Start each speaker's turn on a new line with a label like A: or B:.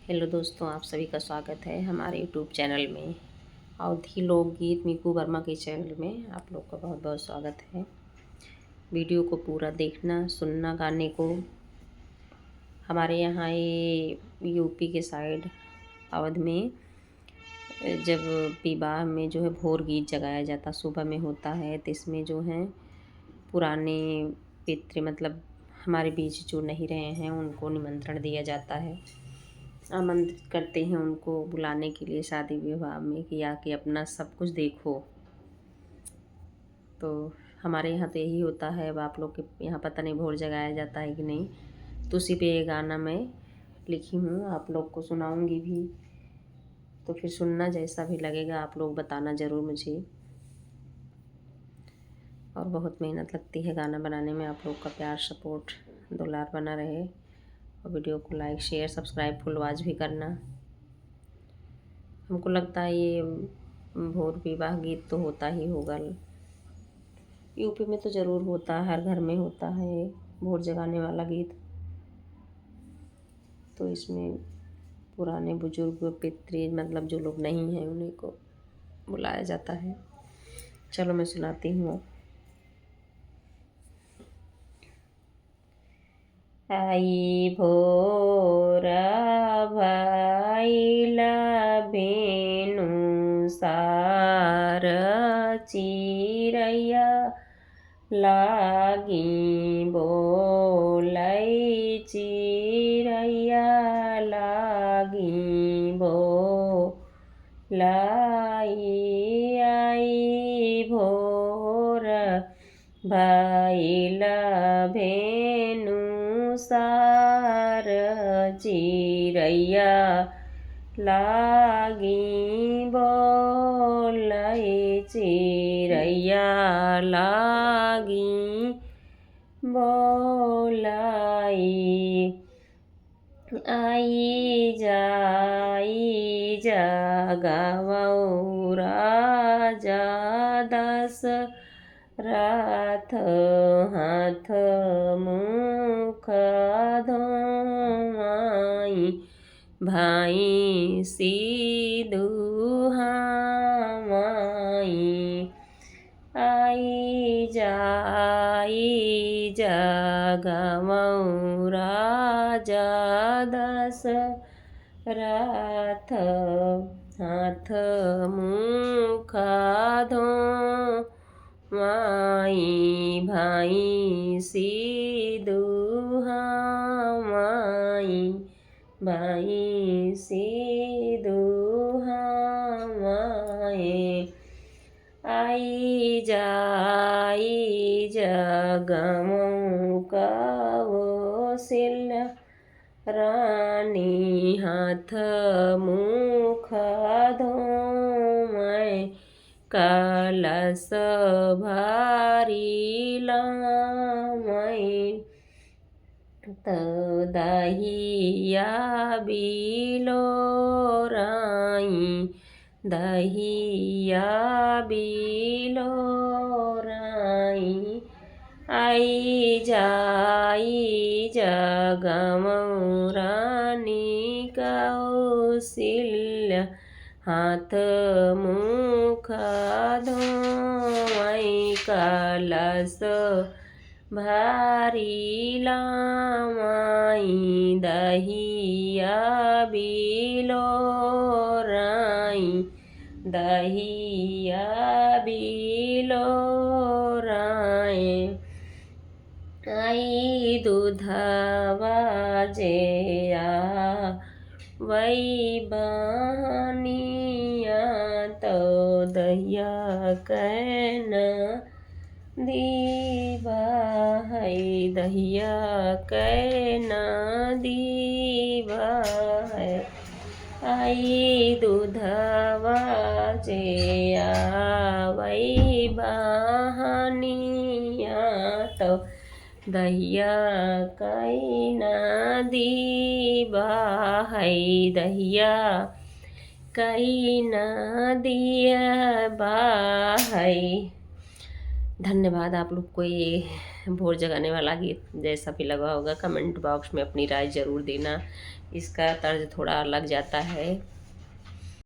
A: Hello दोस्तों, आप सभी का स्वागत है हमारे यूट्यूब चैनल में। अवधी लोकगीत मीकू वर्मा के चैनल में आप लोग का बहुत बहुत स्वागत है। वीडियो को पूरा देखना, सुनना गाने को। हमारे यहाँ ये यूपी के साइड अवध में जब विवाह में जो है भोर गीत जगाया जाता, सुबह में होता है, तो इसमें जो है पुराने पितृ मतलब हमारे बीच जो नहीं रहे हैं उनको निमंत्रण दिया जाता है। आमंत्रित करते हैं उनको बुलाने के लिए शादी विवाह में कि आके अपना सब कुछ देखो। तो हमारे यहाँ तो यही होता है। अब आप लोग के यहाँ पता नहीं भोर जगाया जाता है कि नहीं। तो उसी पे ये गाना मैं लिखी हूँ, आप लोग को सुनाऊँगी भी। तो फिर सुनना, जैसा भी लगेगा आप लोग बताना ज़रूर मुझे। और बहुत मेहनत लगती है गाना बनाने में। आप लोग का प्यार सपोर्ट दुलार बना रहे। और वीडियो को like share subscribe full watch भी करना। हमको लगता है ये भोर विवाह गीत तो होता ही होगा। यूपी में तो ज़रूर होता है, हर घर में होता है भोर जगाने वाला गीत। तो इसमें पुराने बुजुर्ग पितृ मतलब जो लोग नहीं हैं उन्हीं को बुलाया जाता है। चलो मैं सुनाती हूँ। आई भोर भइला भेनु सार चिरैया लागी बोलै चिरैया लागी बोलाई। आई भोर भइला भेनु सार चिरैया लागी बोलै चिरैया लागी बोलाई। आई जगावौ राजा दशरथ हाथ मुख धोआई भाई सिधुहाई। आई जगावौ राजा दशरथ हाथ मुख धोआई भाई सिधुहाई भाई सिधुहाई। आई जगमौ कौशल्या रानी हाथ मुख धोमै कलश भारी लामै। तो दहिया बिलोराई दहिया बिलोराई। आई जगमौ रानी कौशल्या हाथ मुख धोमै कलश भारी लामै दहिया बिलोराई दहिया बिलोराई। आई दूधवा जेया वै बहनिया तो दहिया कैना दीवा है दहिया कैना दीवा है। आई दूधवा जेया वै बहनिया तो दहिया कैना दीवा है दहिया कैना दिया है। धन्यवाद। आप लोग को ये भोर जगाने वाला गीत जैसा भी लगा होगा कमेंट बॉक्स में अपनी राय ज़रूर देना। इसका तर्ज थोड़ा अलग जाता है।